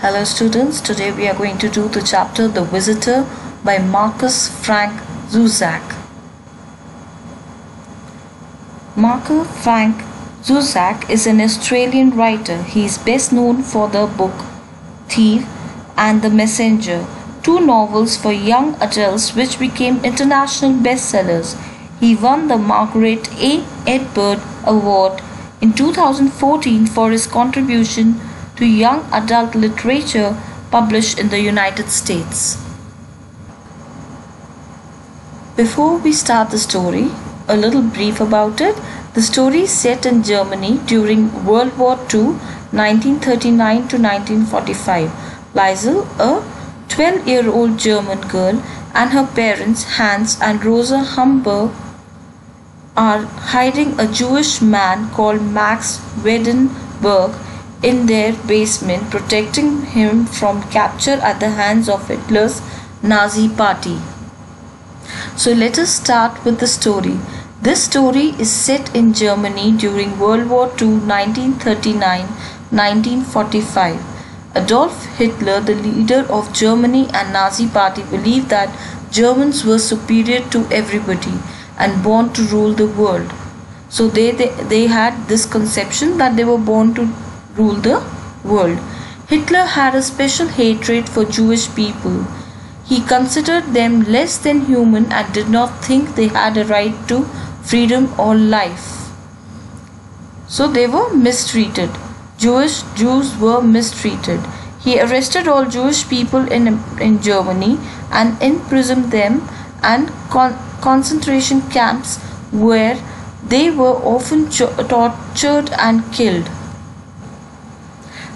Hello students, today we are going to do the chapter The Visitor by Markus Frank Zusak. Markus Frank Zusak is an Australian writer. He is best known for the book Thief and The Messenger, two novels for young adults which became international bestsellers. He won the Margaret A. Atwood Award in 2014 for his contribution to young adult literature published in the United States. Before we start the story, a little brief about it. The story is set in Germany during World War II, 1939 to 1945. Liesel, a 12-year-old German girl, and her parents Hans and Rosa Humber are hiding a Jewish man called Max Wedenberg in their basement, protecting him from capture at the hands of Hitler's Nazi party. So let us start with the story. This story is set in Germany during World War II, 1939-1945. Adolf Hitler, the leader of Germany and Nazi party, believed that Germans were superior to everybody and born to rule the world. So they had this conception that they were born to rule the world. Hitler had a special hatred for Jewish people. He considered them less than human and did not think they had a right to freedom or life. So they were mistreated. Jews were mistreated. He arrested all Jewish people in Germany and imprisoned them in concentration camps where they were often tortured and killed.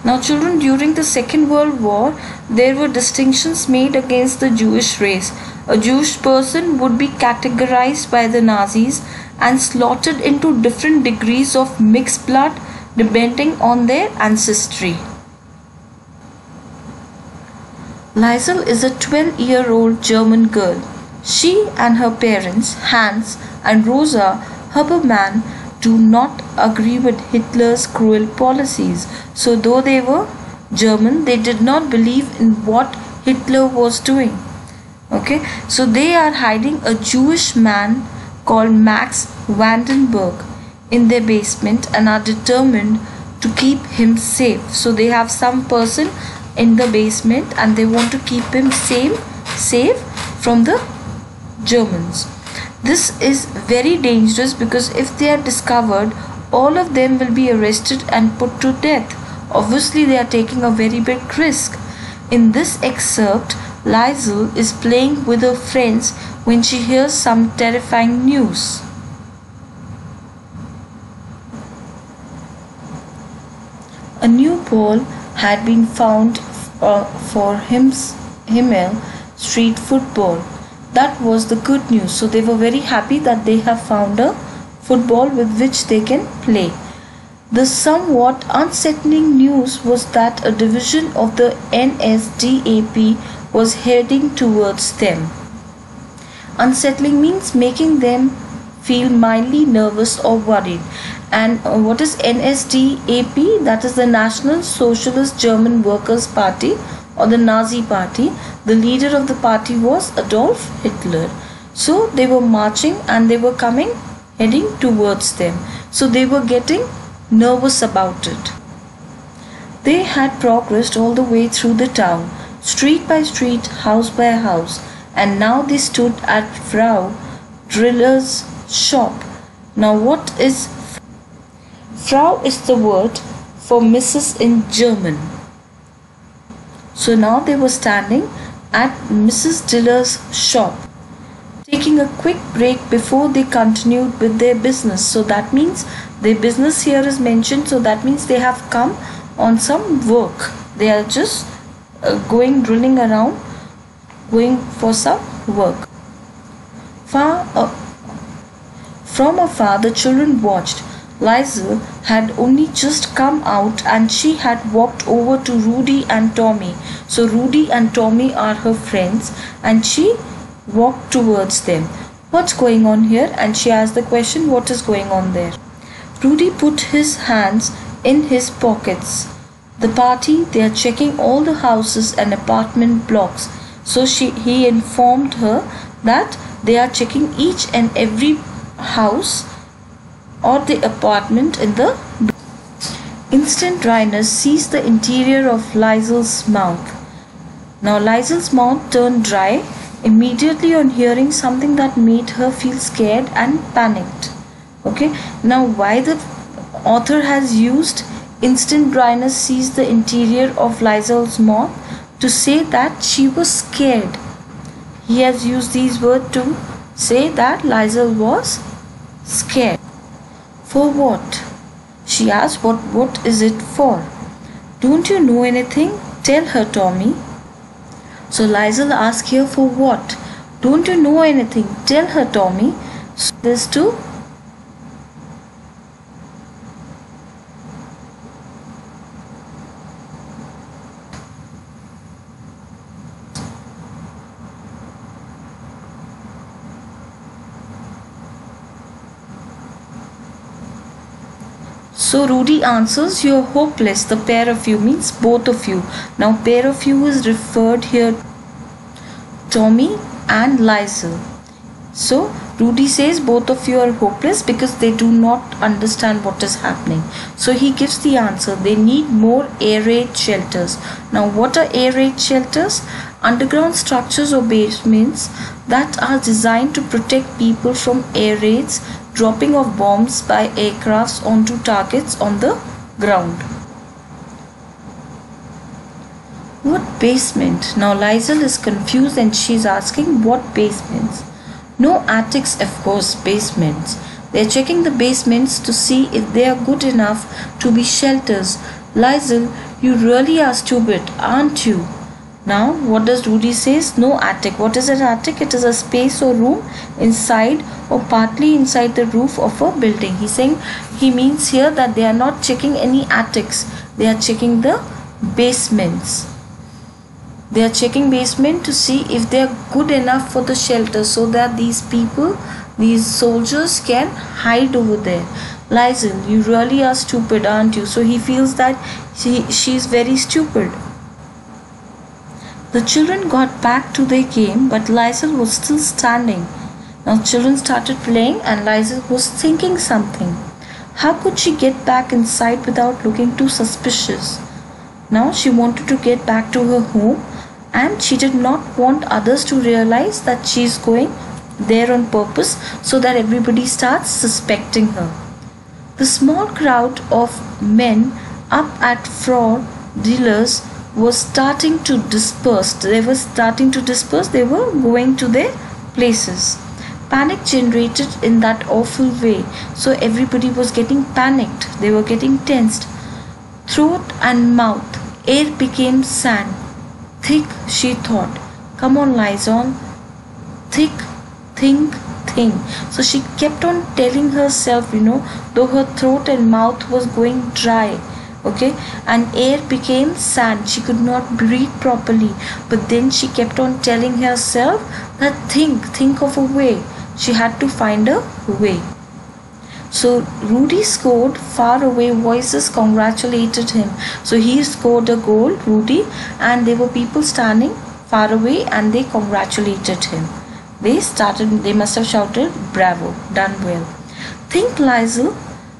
Now children, during the Second World War, there were distinctions made against the Jewish race. A Jewish person would be categorized by the Nazis and slaughtered into different degrees of mixed blood depending on their ancestry. Liesel is a 12-year-old German girl. She and her parents, Hans and Rosa Huberman, do not agree with Hitler's cruel policies. So though they were German, they did not believe in what Hitler was doing. Okay, so they are hiding a Jewish man called Max Vandenberg in their basement and are determined to keep him safe. So they have some person in the basement and they want to keep him safe from the Germans. This is very dangerous because if they are discovered, all of them will be arrested and put to death. Obviously, they are taking a very big risk. In this excerpt, Liesel is playing with her friends when she hears some terrifying news. A new ball had been found for Himmel street football. That was the good news. So they were very happy that they have found a football with which they can play. The somewhat unsettling news was that a division of the NSDAP was heading towards them. Unsettling means making them feel mildly nervous or worried. And what is NSDAP? That is the National Socialist German Workers' Party or the Nazi party. The leader of the party was Adolf Hitler. So they were marching and they were heading towards them. So they were getting nervous about it. They had progressed all the way through the town, street by street, house by house, and now they stood at Frau Driller's shop. Now what is Frau? Is the word for Mrs. in German. So now they were standing at Mrs. Diller's shop, taking a quick break before they continued with their business. So that means their business here is mentioned. So that means they have come on some work. They are just drilling around, going for some work. From afar, the children watched. Liesel had only just come out and she had walked over to Rudy and Tommy. So Rudy and Tommy are her friends and she walked towards them. What's going on here? And she asked the question, what is going on there? Rudy put his hands in his pockets. The party, they are checking all the houses and apartment blocks. So he informed her that they are checking each and every house or the apartment in the instant dryness sees the interior of Liesel's mouth. Now Liesel's mouth turned dry immediately on hearing something that made her feel scared and panicked. Okay, now why the author has used instant dryness sees the interior of Liesel's mouth to say that she was scared. He has used these words to say that Liesel was scared. For what? She asked, what is it for? Don't you know anything? Tell her, Tommy. So Liesel asked here for what? Don't you know anything? Tell her, Tommy. So this too. So Rudy answers, you're hopeless. The pair of you means both of you. Now pair of you is referred here Tommy and Liesel. So Rudy says both of you are hopeless because they do not understand what is happening. So he gives the answer. They need more air raid shelters. Now what are air raid shelters? Underground structures or basements that are designed to protect people from air raids, dropping of bombs by aircrafts onto targets on the ground. What basement? Now Liesel is confused and she is asking what basements. No attics, of course, basements. They are checking the basements to see if they are good enough to be shelters. Liesel, you really are stupid, aren't you? Now what does Rudy says? No attic. What is an attic? It is a space or room inside or partly inside the roof of a building. He means here that they are not checking any attics. They are checking the basements. They are checking basement to see if they are good enough for the shelter so that these people, these soldiers can hide over there. Liesel, you really are stupid, aren't you? So he feels that she is very stupid. The children got back to their game, but Liesel was still standing. Now children started playing and Liesel was thinking something. How could she get back inside without looking too suspicious? Now she wanted to get back to her home and she did not want others to realize that she is going there on purpose so that everybody starts suspecting her. The small crowd of men up at fraud dealers was starting to disperse. They were going to their places. Panic generated in that awful way. So everybody was getting panicked. They were getting tensed. Throat and mouth. Air became sand. Thick, she thought. Come on, Liesel. Thick, think. So she kept on telling herself, though her throat and mouth was going dry. Okay, and air became sand. She could not breathe properly, but then she kept on telling herself that think of a way. She had to find a way. So Rudy scored. Far away voices congratulated him. So he scored a goal, Rudy, and there were people standing far away and they congratulated him. They must have shouted, bravo, done well. Think, Liesel,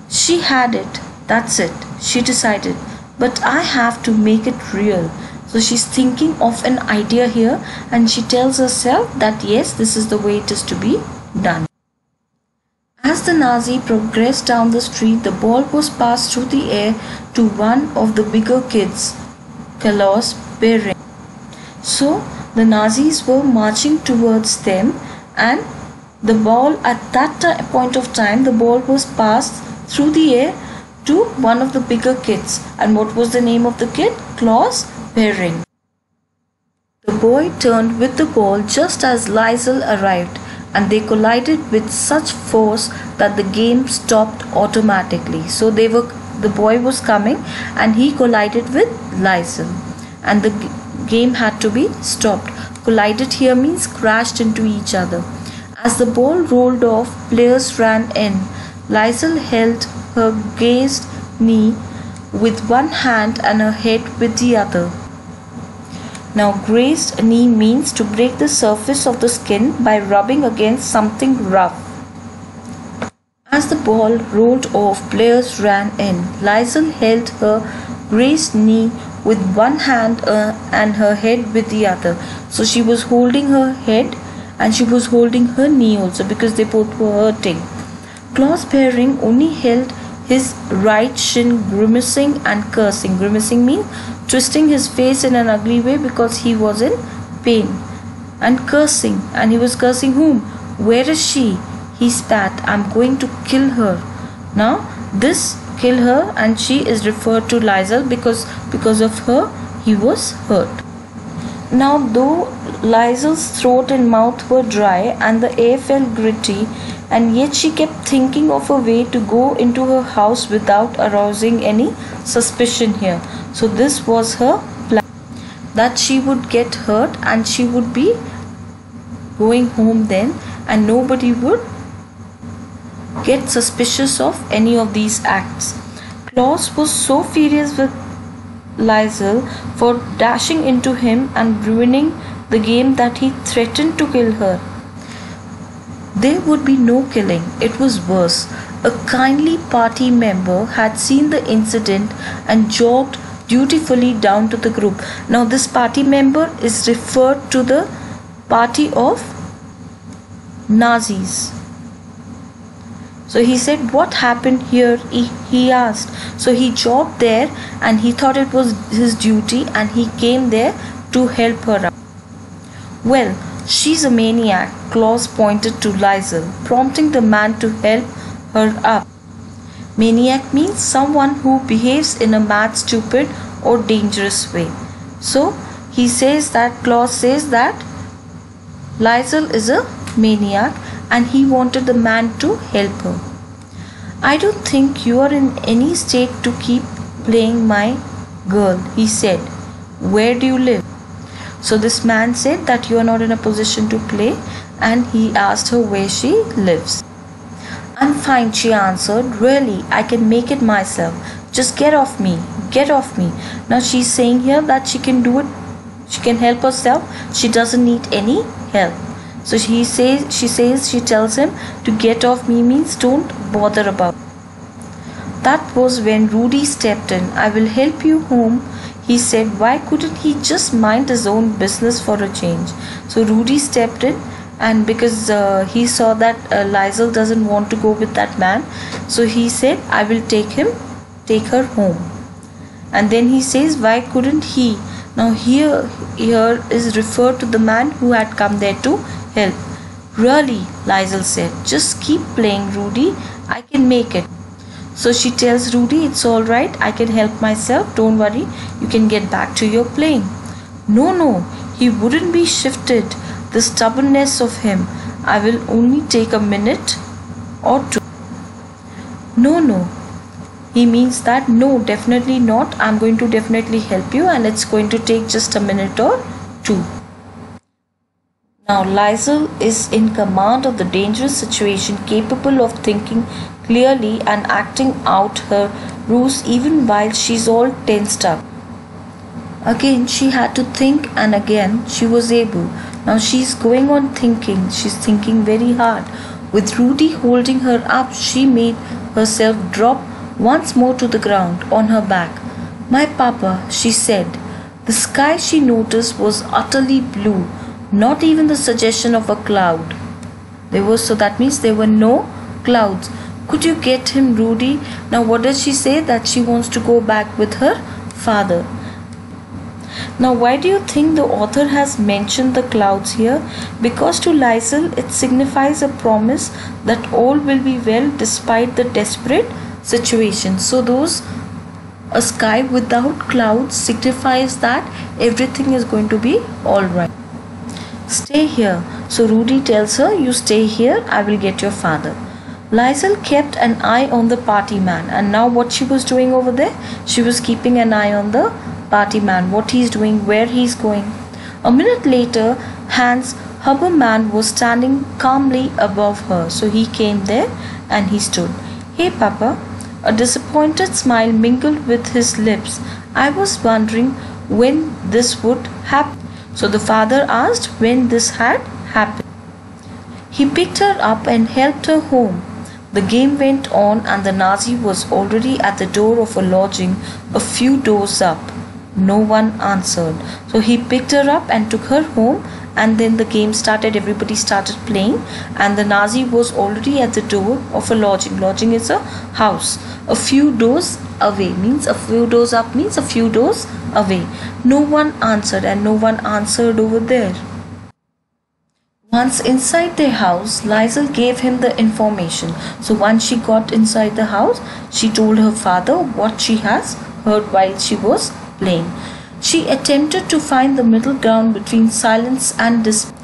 she had it. That's it. She decided, but I have to make it real. So she's thinking of an idea here and she tells herself that yes, this is the way it is to be done. As the Nazi progressed down the street, the ball was passed through the air to one of the bigger kids, Klaus Behring. So the Nazis were marching towards them and the ball at that point of time, the ball was passed through the air to one of the bigger kids. And what was the name of the kid? Klaus Behring. The boy turned with the ball just as Liesel arrived and they collided with such force that the game stopped automatically. So the boy was coming and he collided with Liesel and the game had to be stopped. Collided here means crashed into each other. As the ball rolled off, players ran in. Liesel held her grazed knee with one hand and her head with the other. Now, grazed knee means to break the surface of the skin by rubbing against something rough. As the ball rolled off, players ran in. Lizel held her grazed knee with one hand and her head with the other. So she was holding her head and she was holding her knee also, because they both were hurting. Klaus Behring only held his right shin, grimacing and cursing. Grimacing means twisting his face in an ugly way because he was in pain. And cursing. And he was cursing whom? Where is she? He spat. I'm going to kill her. Now this kill her, and she is referred to Lizel because of her he was hurt. Now though Lizel's throat and mouth were dry and the air felt gritty, and yet she kept thinking of a way to go into her house without arousing any suspicion here. So this was her plan, that she would get hurt and she would be going home then, and nobody would get suspicious of any of these acts. Klaus was so furious with Lizel for dashing into him and ruining the game that he threatened to kill her. There would be no killing. It was worse. A kindly party member had seen the incident and jogged dutifully down to the group. Now this party member is referred to the party of Nazis. So he said, what happened here? He asked. So he jogged there and he thought it was his duty, and he came there to help her out. Well, she's a maniac, Klaus pointed to Lizel, prompting the man to help her up. Maniac means someone who behaves in a mad, stupid or dangerous way. So he says that, Klaus says that Lizel is a maniac and he wanted the man to help her. I don't think you are in any state to keep playing my girl, he said. Where do you live? So this man said that you are not in a position to play, and he asked her where she lives. I'm fine, she answered. Really, I can make it myself. Just get off me. Get off me. Now she's saying here that she can do it. She can help herself. She doesn't need any help. So she tells him to get off me means don't bother about it. That was when Rudy stepped in. I will help you home, he said. Why couldn't he just mind his own business for a change? So Rudy stepped in, and because he saw that Lizel doesn't want to go with that man, so he said, I will take her home. And then he says, why couldn't he? Now here is referred to the man who had come there to help. Really, Lizel said, just keep playing, Rudy. I can make it. So she tells Rudy, it's all right, I can help myself, don't worry, you can get back to your playing. No, he wouldn't be shifted. The stubbornness of him. I will only take a minute or two. No, he means that no, definitely not, I'm going to definitely help you, and it's going to take just a minute or two. Now Lizel is in command of the dangerous situation, capable of thinking clearly and acting out her ruse even while she's all tensed up. Again she had to think, and again she was able. Now she's going on thinking. She's thinking very hard. With Rudy holding her up, she made herself drop once more to the ground on her back. My papa, she said. The sky, she noticed, was utterly blue. Not even the suggestion of a cloud. So that means there were no clouds. Could you get him, Rudy? Now what does she say? That she wants to go back with her father. Now why do you think the author has mentioned the clouds here? Because to Lizel it signifies a promise that all will be well despite the desperate situation. So a sky without clouds signifies that everything is going to be alright. Stay here. So Rudy tells her, you stay here, I will get your father. Lizel kept an eye on the party man, and now what she was doing over there? She was keeping an eye on the party man, what he's doing, where he's going. A minute later, Hans Huberman was standing calmly above her. So he came there and he stood. Hey Papa, A disappointed smile mingled with his lips. I was wondering when this would happen. So the father asked when this had happened. He picked her up and helped her home. The game went on and the Nazi was already at the door of a lodging a few doors up. No one answered. So he picked her up and took her home, and then the game started. Everybody started playing and the Nazi was already at the door of a lodging. Lodging is a house. A few doors away means a few doors up means a few doors away. No one answered and no one answered over there. Once inside their house, Lizel gave him the information. So once she got inside the house, she told her father what she has heard while she was playing. She attempted to find the middle ground between silence and despair.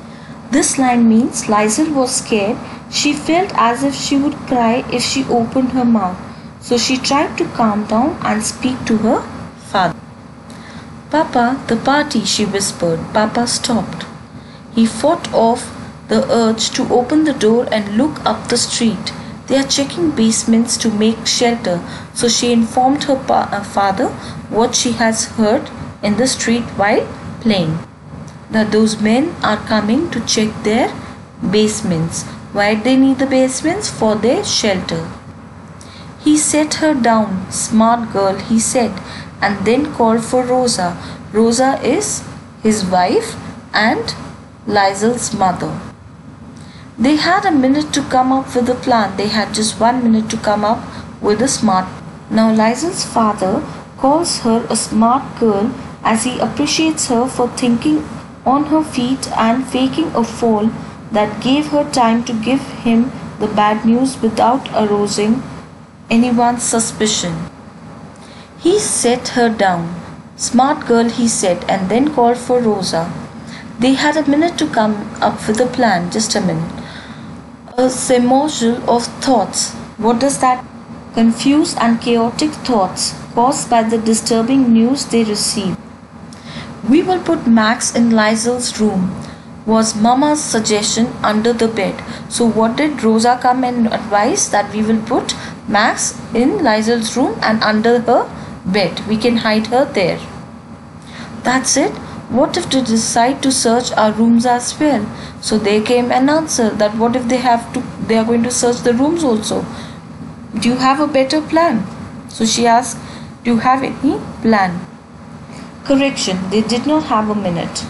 This line means Lizel was scared. She felt as if she would cry if she opened her mouth. So she tried to calm down and speak to her father. Papa, the party, she whispered. Papa stopped. He fought off the urge to open the door and look up the street. They are checking basements to make shelter, so she informed her father what she has heard in the street while playing. That those men are coming to check their basements. Why they need the basements? For their shelter. He set her down. Smart girl, he said, and then called for Rosa. Rosa is his wife and Lizel's mother. They had a minute to come up with a plan. They had just 1 minute to come up with a smart. Now Lizel's father calls her a smart girl as he appreciates her for thinking on her feet and faking a fall that gave her time to give him the bad news without arousing anyone's suspicion. He set her down. Smart girl, he said, and then called for Rosa. They had a minute to come up with a plan. Just a minute. A semozzle of thoughts. What does that? Confused and chaotic thoughts caused by the disturbing news they received. We will put Max in Lizel's room, was Mama's suggestion under the bed. So what did Rosa come and advise? That we will put Max in Lizel's room and under her bed. We can hide her there. That's it. What if they decide to search our rooms as well? So there came an answer that what if they are going to search the rooms also? Do you have a better plan? So she asked, do you have any plan? Correction, they did not have a minute.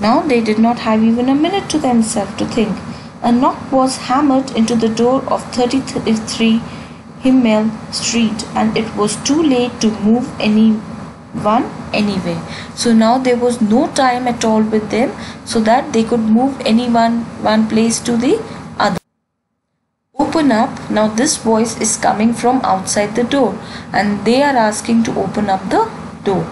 Now they did not have even a minute to themselves to think. A knock was hammered into the door of 33 Himmel Street and it was too late to move anyone anyway. So now there was no time at all with them so that they could move anyone one place to the other. Open up. Now this voice is coming from outside the door and they are asking to open up the door.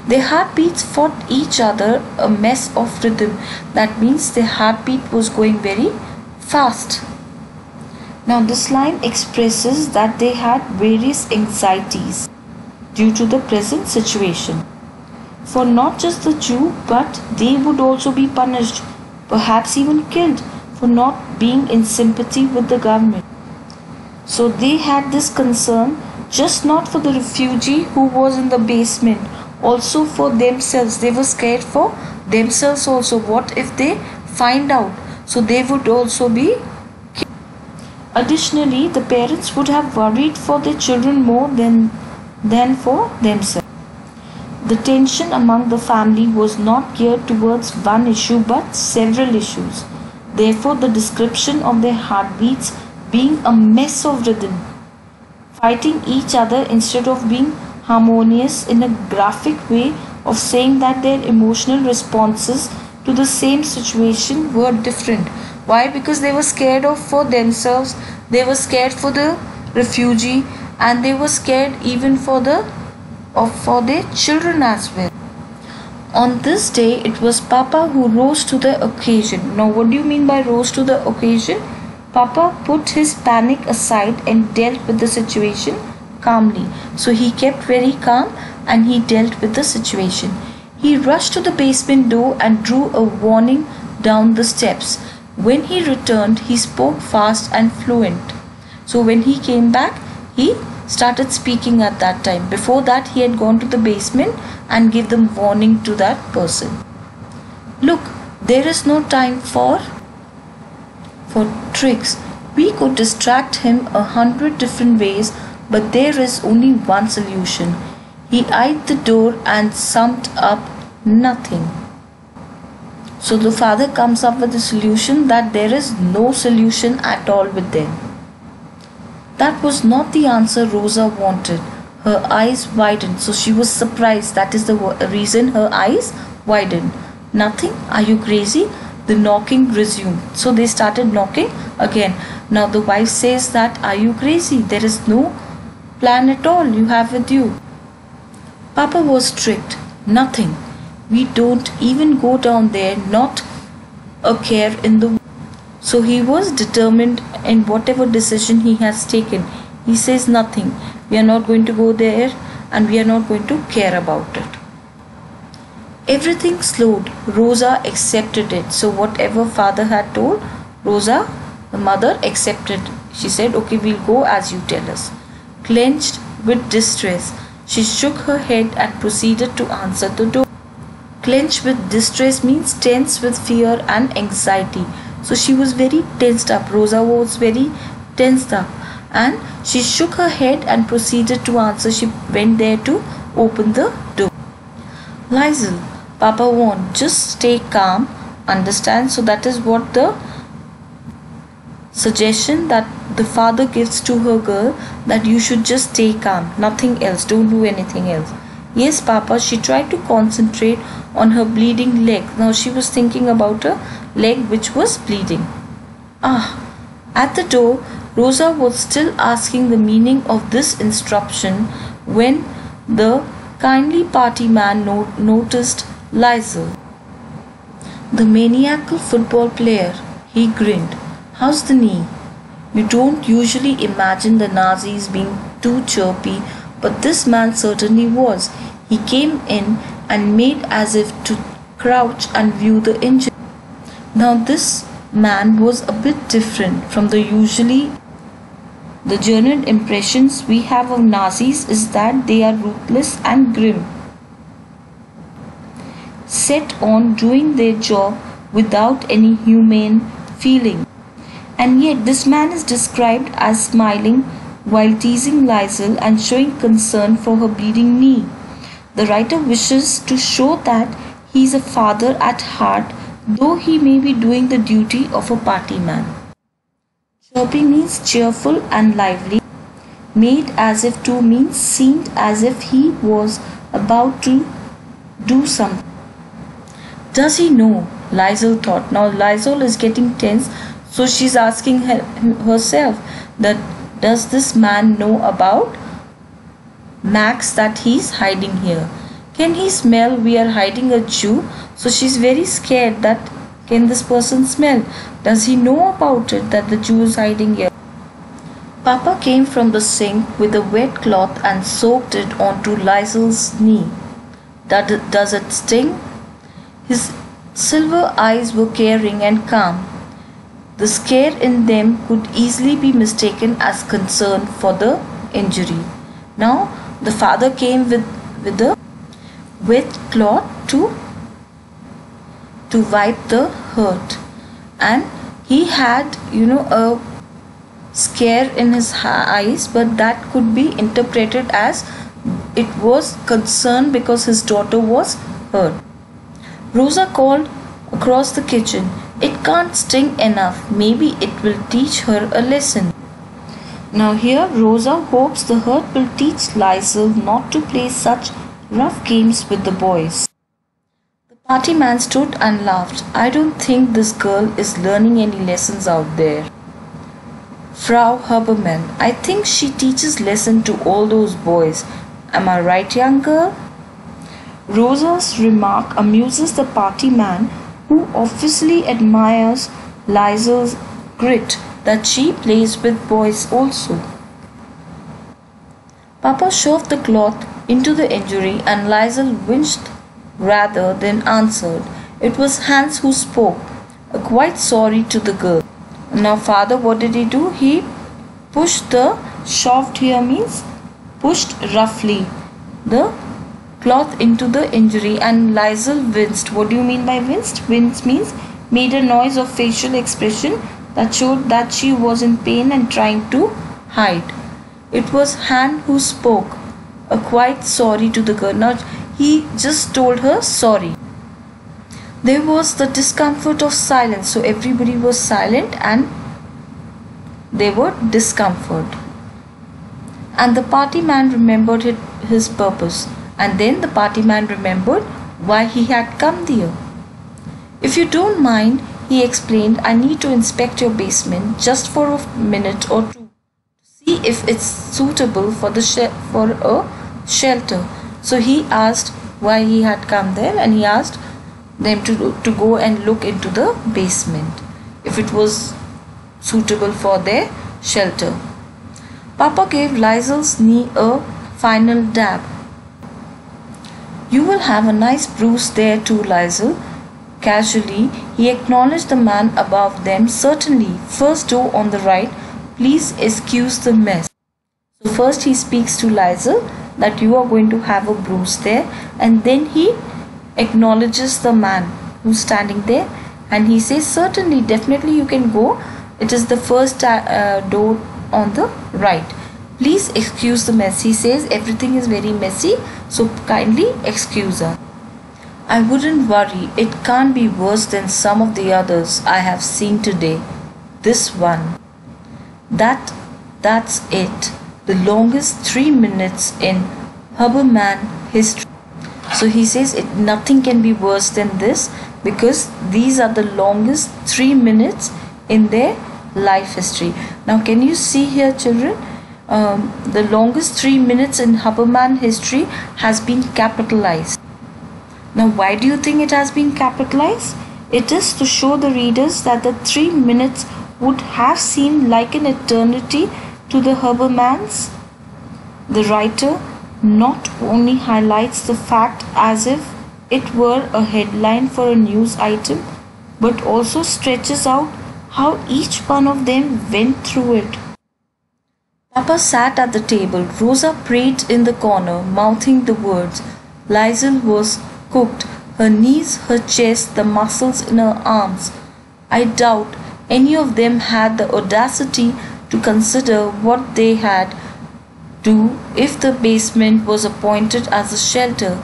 Their heartbeats fought each other, a mess of rhythm. That means their heartbeat was going very fast. Now this line expresses that they had various anxieties due to the present situation. For not just the Jew, but they would also be punished, perhaps even killed, for not being in sympathy with the government. So they had this concern just not for the refugee who was in the basement, also for themselves. They were scared for themselves also. What if they find out? So they would also be killed. Additionally, the parents would have worried for their children more than for themselves. The tension among the family was not geared towards one issue but several issues. Therefore, the description of their heartbeats being a mess of rhythm, fighting each other instead of being harmonious in a graphic way of saying that their emotional responses to the same situation were different. Why? Because they were scared for themselves, they were scared for the refugee, and they were scared even for their children as well. On this day, it was Papa who rose to the occasion. Now, what do you mean by rose to the occasion? Papa put his panic aside and dealt with the situation calmly. So he kept very calm and he dealt with the situation. He rushed to the basement door and drew a warning down the steps. When he returned, he spoke fast and fluent. So when he came back, he started speaking at that time. Before that, he had gone to the basement and give them warning to that person. Look, there is no time for tricks. We could distract him 100 different ways, but there is only one solution. He eyed the door and summed up nothing. So the father comes up with a solution that there is no solution at all with them. That was not the answer Rosa wanted. Her eyes widened, so she was surprised. That is the reason her eyes widened. Nothing? Are you crazy? The knocking resumed. So they started knocking again. Now the wife says that, are you crazy? There is no plan at all you have with you. Papa was strict. Nothing. We don't even go down there, not a care in the. So he was determined in whatever decision he has taken. He says nothing. We are not going to go there and we are not going to care about it. Everything slowed. Rosa accepted it. So whatever father had told, Rosa, the mother, accepted. She said, okay, we'll go as you tell us. Clenched with distress, she shook her head and proceeded to answer the door. Clenched with distress means tense with fear and anxiety. So she was very tensed up. Rosa was very tensed up. And she shook her head and proceeded to answer. She went there to open the door. Liesl, Papa warned, just stay calm. Understand? So that is what the suggestion that the father gives to her girl, that you should just stay calm. Nothing else. Don't do anything else. Yes, Papa. She tried to concentrate on her bleeding leg. Now she was thinking about her leg which was bleeding. At the door, Rosa was still asking the meaning of this instruction when the kindly party man noticed Liesl. The maniacal football player. He grinned. How's the knee? You don't usually imagine the Nazis being too chirpy, but this man certainly was. He came in and made as if to crouch and view the injury. Now this man was a bit different from the general impressions we have of Nazis is that they are ruthless and grim, set on doing their job without any humane feeling. And yet this man is described as smiling while teasing Liesl and showing concern for her bleeding knee. The writer wishes to show that he is a father at heart, though he may be doing the duty of a party man. Chirpy means cheerful and lively. Made as if to means seemed as if he was about to do something. Does he know? Liesl thought. Now Liesl is getting tense, so she's asking herself that does this man know about Max, that he's hiding here? Can he smell we are hiding a Jew? So she's very scared that can this person smell? Does he know about it that the Jew is hiding here? Papa came from the sink with a wet cloth and soaked it onto Liesl's knee. Does it sting? His silver eyes were caring and calm. The scare in them could easily be mistaken as concern for the injury. Now the father came with a wet cloth to wipe the hurt, and he had a scare in his eyes, but that could be interpreted as it was concern because his daughter was hurt. Rosa called across the kitchen, "It can't sting enough. Maybe it will teach her a lesson." Now here Rosa hopes the hurt will teach Liesl not to play such rough games with the boys. The party man stood and laughed. "I don't think this girl is learning any lessons out there, Frau Habermann. I think she teaches lesson to all those boys. Am I right, young girl?" Rosa's remark amuses the party man, who obviously admires Liesl's grit that she plays with boys also. Papa shoved the cloth into the injury and Liesl winced rather than answered. It was Hans who spoke, quite sorry to the girl. Now father, what did he do? He pushed the shoved here means pushed roughly the cloth into the injury, and Liesl winced. What do you mean by winced? Wince means made a noise of facial expression that showed that she was in pain and trying to hide. It was Han who spoke, quite sorry to the girl. Now he just told her sorry. There was the discomfort of silence, so everybody was silent and they were discomfort. And the party man remembered his purpose, and then the party man remembered why he had come there. If you don't mind, he explained, I need to inspect your basement just for a minute or two to see if it's suitable for a shelter. So he asked why he had come there, and he asked them to go and look into the basement if it was suitable for their shelter. Papa gave Liesl's knee a final dab. You will have a nice bruise there too, Liesl. Casually, he acknowledged the man above them. Certainly, first door on the right. Please excuse the mess. So first he speaks to Liesl that you are going to have a bruise there, and then he acknowledges the man who's standing there, and he says, certainly, definitely you can go. It is the first door on the right. Please excuse the mess. He says everything is very messy, so kindly excuse her. I wouldn't worry. It can't be worse than some of the others I have seen today. This one. That's it. The longest 3 minutes in Huberman history. So he says nothing can be worse than this, because these are the longest 3 minutes in their life history. Now can you see here, children? The longest 3 minutes in Huberman history has been capitalized. Now why do you think it has been capitalized? It is to show the readers that the 3 minutes would have seemed like an eternity to the Hubermans. The writer not only highlights the fact as if it were a headline for a news item, but also stretches out how each one of them went through it. Papa sat at the table. Rosa prayed in the corner, mouthing the words. Liesl was cooked, her knees, her chest, the muscles in her arms. I doubt any of them had the audacity to consider what they had do if the basement was appointed as a shelter.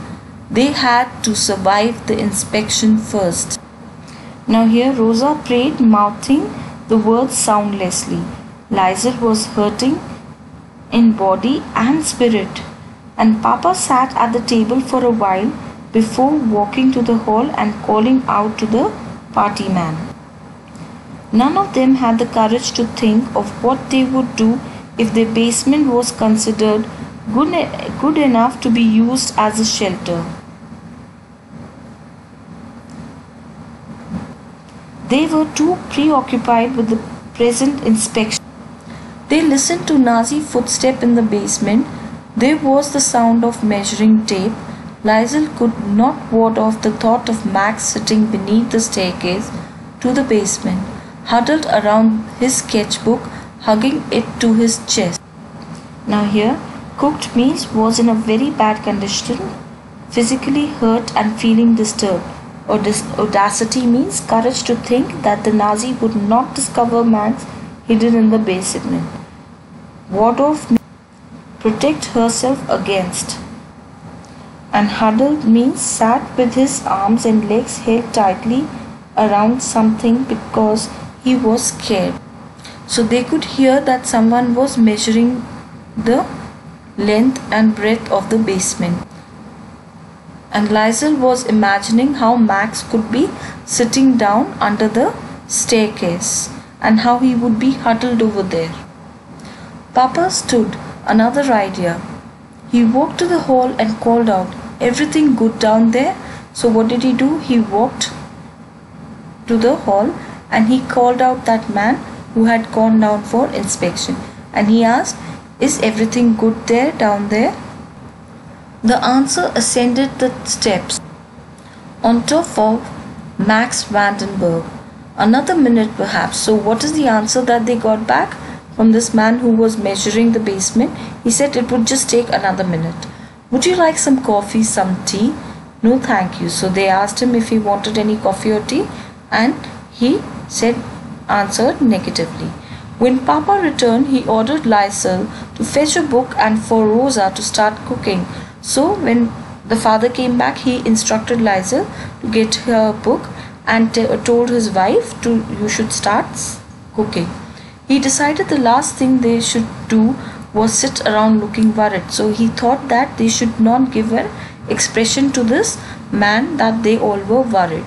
They had to survive the inspection first. Now here Rosa prayed, mouthing the words soundlessly. Liesl was hurting in body and spirit, and Papa sat at the table for a while before walking to the hall and calling out to the party man. None of them had the courage to think of what they would do if their basement was considered good enough to be used as a shelter. They were too preoccupied with the present inspection. They listened to Nazi footsteps in the basement. There was the sound of measuring tape. Liesl could not ward off the thought of Max sitting beneath the staircase to the basement, huddled around his sketchbook, hugging it to his chest. Now here, cooked means was in a very bad condition, physically hurt and feeling disturbed. Audacity means courage to think that the Nazi would not discover Max hidden in the basement. Ward off means protect herself against. And huddled means sat with his arms and legs held tightly around something because he was scared. So they could hear that someone was measuring the length and breadth of the basement. And Liesl was imagining how Max could be sitting down under the staircase and how he would be huddled over there. Papa stood. Another idea. He walked to the hall and called out, "Everything good down there?" So what did he do? He walked to the hall and he called out that man who had gone down for inspection, and he asked, "Is everything good there down there?" The answer ascended the steps on top of Max Vandenberg. Another minute perhaps. So what is the answer that they got back? from this man who was measuring the basement. He said it would just take another minute. Would you like some coffee, some tea? No, thank you. So they asked him if he wanted any coffee or tea, and he answered negatively. When Papa returned, he ordered Lysel to fetch a book and for Rosa to start cooking. So when the father came back, he instructed Lysel to get her a book and told his wife you should start cooking. He decided the last thing they should do was sit around looking worried. So he thought that they should not give an expression to this man that they all were worried.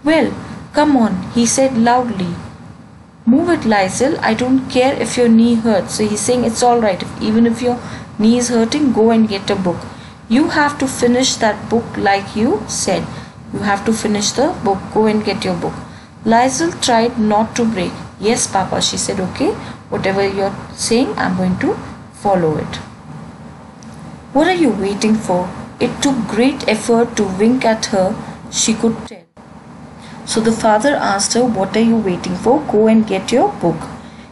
Well, come on, he said loudly. Move it, Lysel. I don't care if your knee hurts. So he's saying it's alright. Even if your knee is hurting, go and get a book. You have to finish that book like you said. You have to finish the book. Go and get your book. Lysel tried not to break. Yes, Papa, she said, okay. Whatever you're saying, I'm going to follow it. What are you waiting for? It took great effort to wink at her, she could tell. So the father asked her, what are you waiting for? Go and get your book.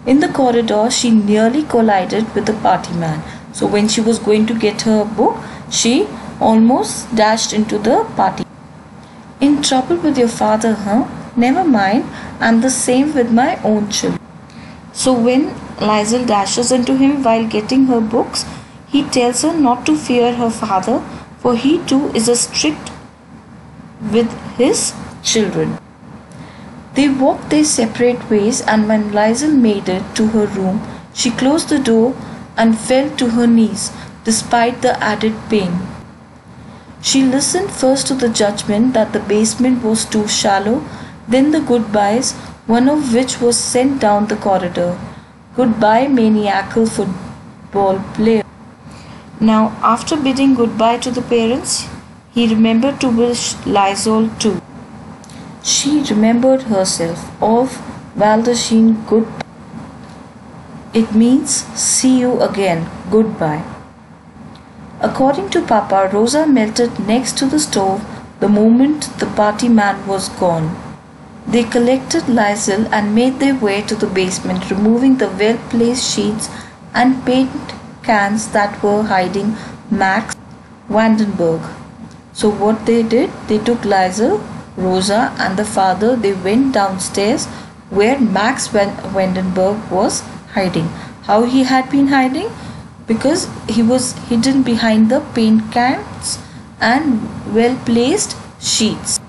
In the corridor, she nearly collided with the party man. So when she was going to get her book, she almost dashed into the party. In trouble with your father, huh? Never mind, I'm the same with my own children. So when Lysel dashes into him while getting her books, he tells her not to fear her father, for he too is strict with his children. They walked their separate ways, and when Lysel made it to her room, she closed the door and fell to her knees despite the added pain. She listened first to the judgment that the basement was too shallow, then the goodbyes, one of which was sent down the corridor. Goodbye, maniacal football player. Now, after bidding goodbye to the parents, he remembered to wish Lysel too. She remembered herself of Valdasheen goodbye. It means see you again, goodbye. According to Papa, Rosa melted next to the stove the moment the party man was gone. They collected Lysel and made their way to the basement, removing the well-placed sheets and paint cans that were hiding Max Vandenberg. So what they did, they took Lysel, Rosa and the father, they went downstairs where Max Vandenberg was hiding. How he had been hiding? Because he was hidden behind the paint cans and well-placed sheets.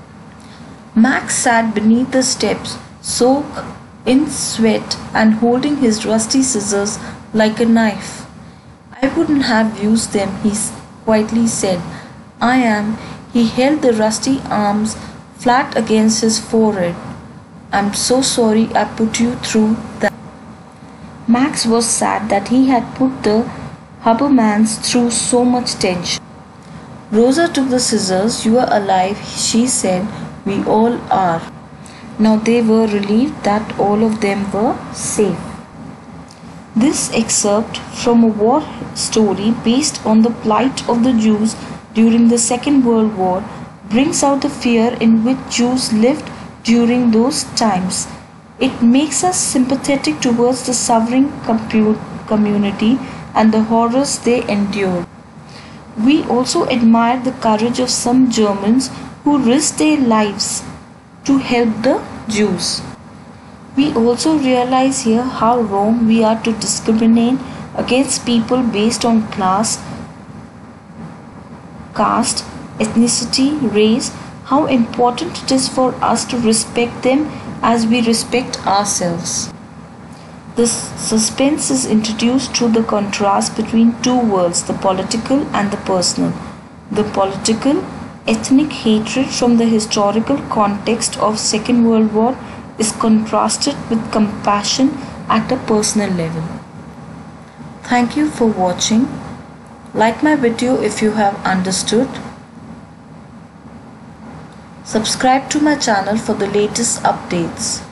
Max sat beneath the steps, soaked in sweat and holding his rusty scissors like a knife. I wouldn't have used them, he quietly said. I am. He held the rusty arms flat against his forehead. I'm so sorry I put you through that. Max was sad that he had put the Habermans through so much tension. Rosa took the scissors. You are alive, she said. We all are. Now they were relieved that all of them were safe. This excerpt from a war story based on the plight of the Jews during the Second World War brings out the fear in which Jews lived during those times. It makes us sympathetic towards the suffering community and the horrors they endured. We also admire the courage of some Germans who risked their lives to help the Jews. We also realize here how wrong we are to discriminate against people based on class, caste, ethnicity, race, how important it is for us to respect them as we respect ourselves. This suspense is introduced through the contrast between two worlds, the political and the personal. The political, ethnic hatred from the historical context of Second World War is contrasted with compassion at a personal level. Thank you for watching. Like my video if you have understood. Subscribe to my channel for the latest updates.